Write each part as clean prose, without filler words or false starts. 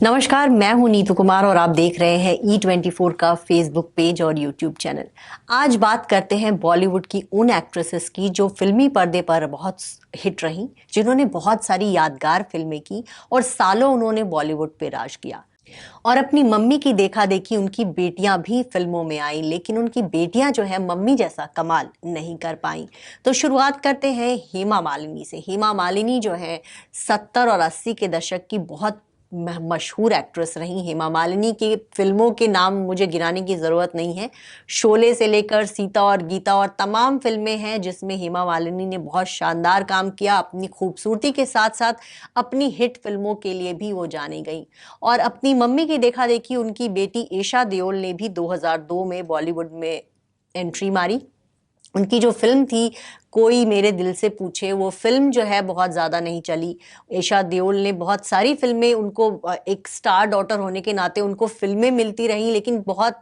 नमस्कार, मैं हूं नीतू कुमार और आप देख रहे हैं E24 का फेसबुक पेज और यूट्यूब चैनल। आज बात करते हैं बॉलीवुड की उन एक्ट्रेसेस की जो फिल्मी पर्दे पर बहुत हिट रहीं, जिन्होंने बहुत सारी यादगार फिल्में की और सालों उन्होंने बॉलीवुड पे राज किया। और अपनी मम्मी की देखा देखी उनकी बेटियां भी फिल्मों में आई, लेकिन उनकी बेटियां जो है मम्मी जैसा कमाल नहीं कर पाई। तो शुरुआत करते हैं हेमा मालिनी से। हेमा मालिनी जो है 70 और 80 के दशक की बहुत मशहूर एक्ट्रेस रही। हेमा मालिनी की फिल्मों के नाम मुझे गिनाने की ज़रूरत नहीं है। शोले से लेकर सीता और गीता और तमाम फिल्में हैं जिसमें हेमा मालिनी ने बहुत शानदार काम किया। अपनी खूबसूरती के साथ साथ अपनी हिट फिल्मों के लिए भी वो जानी गई। और अपनी मम्मी की देखा देखी उनकी बेटी ईशा देओल ने भी 2002 में बॉलीवुड में एंट्री मारी। उनकी जो फिल्म थी कोई मेरे दिल से पूछे, वो फिल्म जो है बहुत ज़्यादा नहीं चली। ईशा देओल ने बहुत सारी फिल्में, उनको एक स्टार डॉटर होने के नाते उनको फिल्में मिलती रहीं, लेकिन बहुत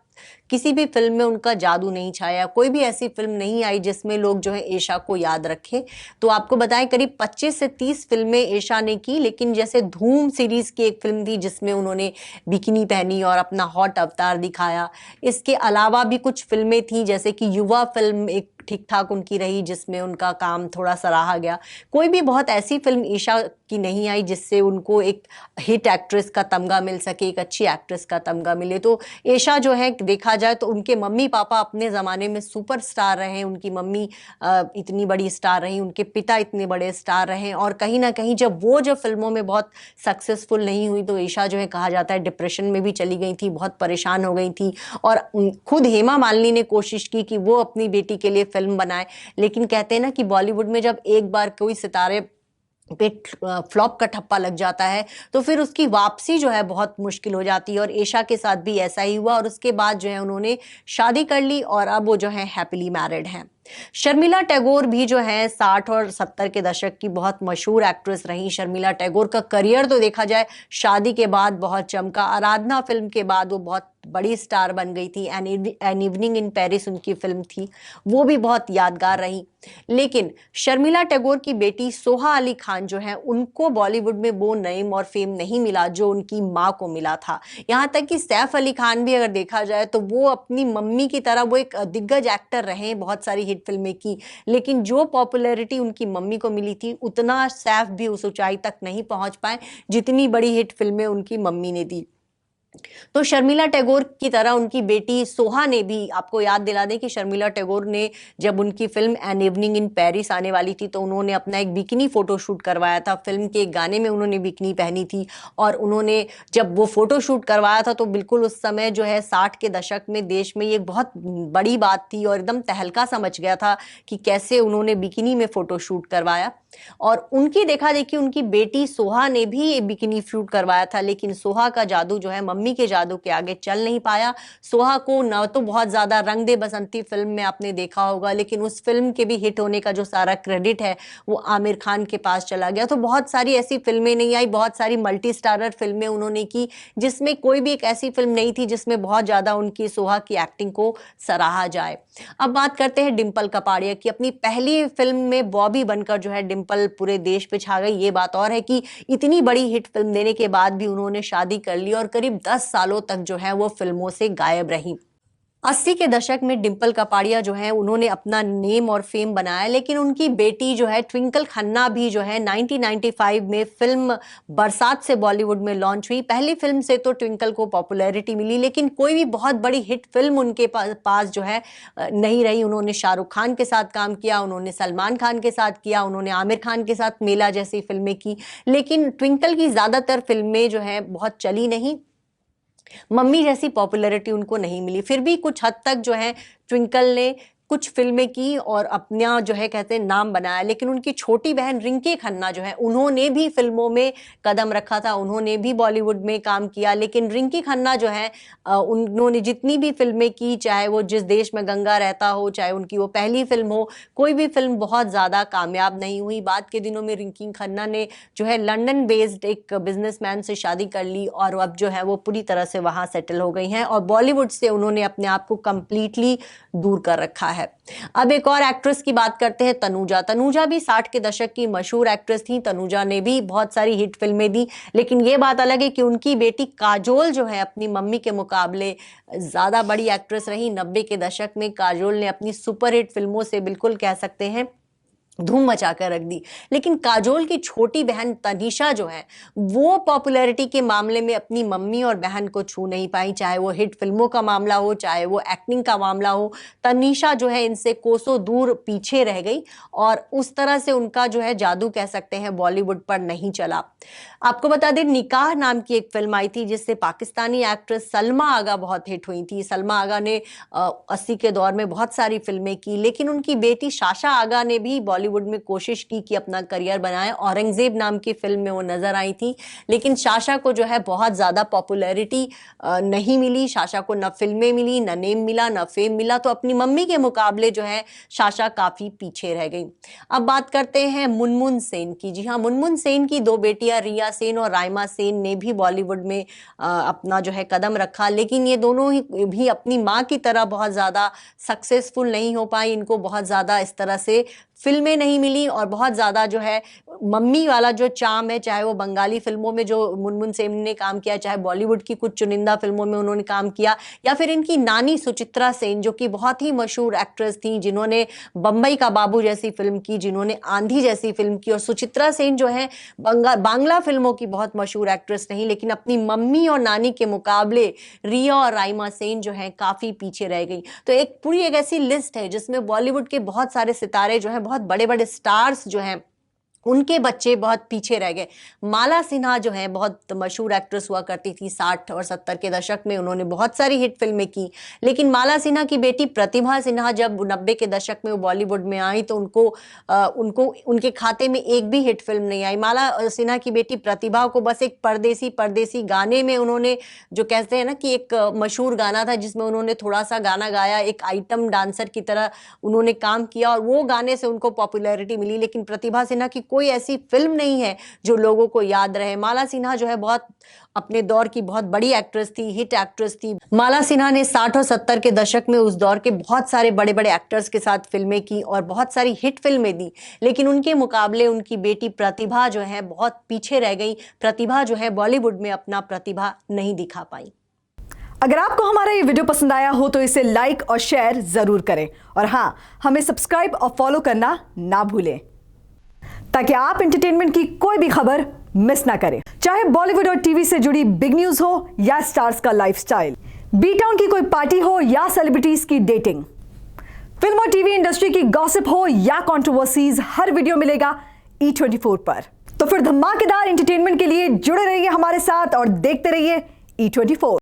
किसी भी फिल्म में उनका जादू नहीं छाया। कोई भी ऐसी फिल्म नहीं आई जिसमें लोग जो है ईशा को याद रखें। तो आपको बताएं करीब 25 से 30 फिल्में ईशा ने की, लेकिन जैसे धूम सीरीज की एक फिल्म थी जिसमें उन्होंने बिकिनी पहनी और अपना हॉट अवतार दिखाया। इसके अलावा भी कुछ फिल्में थी जैसे कि युवा फिल्म एक ठीक ठाक उनकी रही जिसमें उनका काम थोड़ा सराहा गया। कोई भी बहुत ऐसी फिल्म ईशा की नहीं आई जिससे उनको एक हिट एक्ट्रेस का तमगा मिल सके, एक अच्छी एक्ट्रेस का तमगा मिले। तो ईशा जो है देखा जाए तो उनके मम्मी पापा अपने ज़माने में सुपरस्टार रहे। उनकी मम्मी इतनी बड़ी स्टार रही, उनके पिता इतने बड़े स्टार रहे, और कहीं ना कहीं जब फिल्मों में बहुत सक्सेसफुल नहीं हुई तो ईशा जो है कहा जाता है डिप्रेशन में भी चली गई थी, बहुत परेशान हो गई थी। और खुद हेमा मालिनी ने कोशिश की कि वो अपनी बेटी के लिए फिल्म बनाए, लेकिन कहते हैं ना कि बॉलीवुड में जब एक बार कोई सितारे पे फ्लॉप का ठप्पा लग जाता है तो फिर उसकी वापसी जो है बहुत मुश्किल हो जाती है। और ईशा के साथ भी ऐसा ही हुआ और उसके बाद जो है उन्होंने शादी कर ली और अब वो जो है हैप्पीली मैरिड हैं। शर्मिला टैगोर भी जो है 60 और 70 के दशक की बहुत मशहूर एक्ट्रेस रही। शर्मिला टैगोर का करियर तो देखा जाए शादी के बाद बहुत चमका। आराधना फिल्म के बाद वो बहुत बड़ी स्टार बन गई थी। एन इवनिंग इन पेरिस उनकी फिल्म थी, वो भी बहुत यादगार रही। लेकिन शर्मिला टैगोर की बेटी सोहा अली खान जो है उनको बॉलीवुड में वो नेम और फेम नहीं मिला जो उनकी माँ को मिला था। यहाँ तक कि सैफ अली खान भी अगर देखा जाए तो वो अपनी मम्मी की तरह वो एक दिग्गज एक्टर रहे, बहुत सारी हिट फिल्में की, लेकिन जो पॉपुलैरिटी उनकी मम्मी को मिली थी उतना सैफ भी उस ऊंचाई तक नहीं पहुंच पाए जितनी बड़ी हिट फिल्में उनकी मम्मी ने दी। तो शर्मिला टैगोर की तरह उनकी बेटी सोहा ने भी, आपको याद दिला दें कि शर्मिला टैगोर ने जब उनकी film an evening in Paris आने वाली थी तो उन्होंने अपना एक बिकिनी फोटोशूट करवाया था। फिल्म के एक गाने में उन्होंने बिकिनी पहनी थी और उन्होंने जब वो फोटोशूट करवाया था तो बिल्कुल उस समय जो है 60 के दशक में देश में ये बहुत बड़ी बात थी और एकदम तहलका सा मच गया था कि कैसे उन्होंने बिकिनी में फोटोशूट करवाया। और उनकी देखा देखी उनकी बेटी सोहा ने भी ये बिकिनी शूट करवाया था, लेकिन सोहा का जादू जो है मम्मी के जादू के आगे चल नहीं पाया। सोहा को न तो बहुत ज्यादा रंग दे बसंती फिल्म में आपने देखा होगा, लेकिन उस फिल्म के भी हिट होने का जो सारा क्रेडिट है वो आमिर खान के पास चला गया। तो बहुत सारी ऐसी फिल्में नहीं आई, बहुत सारी मल्टी स्टारर फिल्में उन्होंने की जिसमें कोई भी एक ऐसी फिल्म नहीं थी जिसमें बहुत ज्यादा उनकी सोहा की एक्टिंग को सराहा जाए। अब बात करते हैं डिम्पल कपाड़िया की। अपनी पहली फिल्म में बॉबी बनकर जो है डिम्पल पूरे देश पे छा गई। ये बात और है कि इतनी बड़ी हिट फिल्म देने के बाद भी उन्होंने शादी कर ली और करीब 10 सालों तक जो है वो फिल्मों से गायब रही। 80 के दशक में डिम्पल कपाड़िया जो है उन्होंने अपना नेम और फेम बनाया, लेकिन उनकी बेटी जो है ट्विंकल खन्ना भी जो है 1995 में फिल्म बरसात से बॉलीवुड में लॉन्च हुई। पहली फिल्म से तो ट्विंकल को पॉपुलैरिटी मिली, लेकिन कोई भी बहुत बड़ी हिट फिल्म उनके पास जो है नहीं रही। उन्होंने शाहरुख खान के साथ काम किया, उन्होंने सलमान खान के साथ किया, उन्होंने आमिर खान के साथ मेला जैसी फिल्में की, लेकिन ट्विंकल की ज्यादातर फिल्में जो है बहुत चली नहीं। मम्मी जैसी पॉपुलैरिटी उनको नहीं मिली। फिर भी कुछ हद तक जो है ट्विंकल ने कुछ फिल्में की और अपना जो है कहते हैं नाम बनाया, लेकिन उनकी छोटी बहन रिंकी खन्ना जो है उन्होंने भी फिल्मों में कदम रखा था, उन्होंने भी बॉलीवुड में काम किया। लेकिन रिंकी खन्ना जो है उन्होंने जितनी भी फिल्में की, चाहे वो जिस देश में गंगा रहता हो, चाहे उनकी वो पहली फिल्म हो, कोई भी फिल्म बहुत ज़्यादा कामयाब नहीं हुई। बाद के दिनों में रिंकी खन्ना ने जो है लंदन बेस्ड एक बिजनेसमैन से शादी कर ली और अब जो है वो पूरी तरह से वहाँ सेटल हो गई हैं और बॉलीवुड से उन्होंने अपने आप को कंप्लीटली दूर कर रखा है। है। अब एक और एक्ट्रेस की बात करते हैं, तनुजा। तनुजा भी 60 के दशक की मशहूर एक्ट्रेस थी। तनुजा ने भी बहुत सारी हिट फिल्में दी, लेकिन ये बात अलग है कि उनकी बेटी काजोल जो है अपनी मम्मी के मुकाबले ज्यादा बड़ी एक्ट्रेस रही। 90 के दशक में काजोल ने अपनी सुपरहिट फिल्मों से बिल्कुल कह सकते हैं धूम मचा कर रख दी। लेकिन काजोल की छोटी बहन तनीषा जो है वो पॉपुलैरिटी के मामले में अपनी मम्मी और बहन को छू नहीं पाई, चाहे वो हिट फिल्मों का मामला हो, चाहे वो एक्टिंग का मामला हो। तनीषा जो है इनसे कोसों दूर पीछे रह गई और उस तरह से उनका जो है जादू कह सकते हैं बॉलीवुड पर नहीं चला। आपको बता दें, निकाह नाम की एक फिल्म आई थी जिससे पाकिस्तानी एक्ट्रेस सलमा आगा बहुत हिट हुई थी। सलमा आगा ने 80 के दौर में बहुत सारी फिल्में की, लेकिन उनकी बेटी शाशा आगा ने भी बॉलीवुड में कोशिश की कि अपना करियर बनाए। औरंगजेब नाम की फिल्म में वो नजर आई थी, लेकिन शाशा को जो है बहुत ज्यादा पॉपुलैरिटी नहीं मिली। शाशा को न फिल्में मिली, न नेम मिला, न फेम मिला, तो अपनी मम्मी के मुकाबले जो है शाशा काफी पीछे रह गई। अब बात करते हैं मुनमुन सेन की। जी हाँ, मुनमुन सेन की दो बेटियां रिया सेन और राइमा सेन ने भी बॉलीवुड में अपना जो है कदम रखा, लेकिन ये दोनों ही भी अपनी माँ की तरह बहुत ज्यादा सक्सेसफुल नहीं हो पाई। इनको बहुत ज्यादा इस तरह से फिल्में नहीं मिली और बहुत ज्यादा जो है मम्मी वाला जो चार्म है, चाहे वो बंगाली फिल्मों में जो मुनमुन सेन ने काम किया, चाहे बॉलीवुड की कुछ चुनिंदा फिल्मों में उन्होंने काम किया, या फिर इनकी नानी सुचित्रा सेन जो कि बहुत ही मशहूर एक्ट्रेस थी, जिन्होंने बम्बई का बाबू जैसी फिल्म की, जिन्होंने आंधी जैसी फिल्म की। और सुचित्रा सेन जो है बांग्ला फिल्मों की बहुत मशहूर एक्ट्रेस नहीं, लेकिन अपनी मम्मी और नानी के मुकाबले रिया और राइमा सेन जो है काफी पीछे रह गई। तो एक पूरी एक ऐसी लिस्ट है जिसमें बॉलीवुड के बहुत सारे सितारे जो है, बहुत बड़े बड़े स्टार्स जो हैं, उनके बच्चे बहुत पीछे रह गए। माला सिन्हा जो है बहुत मशहूर एक्ट्रेस हुआ करती थी 60 और 70 के दशक में, उन्होंने बहुत सारी हिट फिल्में की। लेकिन माला सिन्हा की बेटी प्रतिभा सिन्हा जब 90 के दशक में वो बॉलीवुड में आई तो उनको उनके खाते में एक भी हिट फिल्म नहीं आई। माला सिन्हा की बेटी प्रतिभा को बस एक परदेसी गाने में उन्होंने, जो कहते हैं ना कि एक मशहूर गाना था जिसमें उन्होंने थोड़ा सा गाना गाया, एक आइटम डांसर की तरह उन्होंने काम किया और वो गाने से उनको पॉपुलैरिटी मिली। लेकिन प्रतिभा सिन्हा की कोई ऐसी फिल्म नहीं है जो लोगों को याद रहे। माला सिन्हा जो है बहुत अपने दौर की बहुत बड़ी एक्ट्रेस थी, हिट एक्ट्रेस थी। माला सिन्हा ने 60 और 70 के दशक में उस दौर के बहुत सारे बड़े बड़े एक्टर्स के साथ फिल्में की और बहुत सारी हिट फिल्में दी, लेकिन उनके मुकाबले उनकी बेटी प्रतिभा जो है बहुत पीछे रह गई। प्रतिभा जो है बॉलीवुड में अपना प्रतिभा नहीं दिखा पाई। अगर आपको हमारा ये वीडियो पसंद आया हो तो इसे लाइक और शेयर जरूर करें, और हाँ, हमें सब्सक्राइब और फॉलो करना ना भूलें ताकि आप एंटरटेनमेंट की कोई भी खबर मिस ना करें, चाहे बॉलीवुड और टीवी से जुड़ी बिग न्यूज हो या स्टार्स का लाइफस्टाइल, बी टाउन की कोई पार्टी हो या सेलिब्रिटीज की डेटिंग, फिल्म और टीवी इंडस्ट्री की गॉसिप हो या कंट्रोवर्सीज, हर वीडियो मिलेगा E24 पर। तो फिर धमाकेदार एंटरटेनमेंट के लिए जुड़े रहिए हमारे साथ और देखते रहिए E24।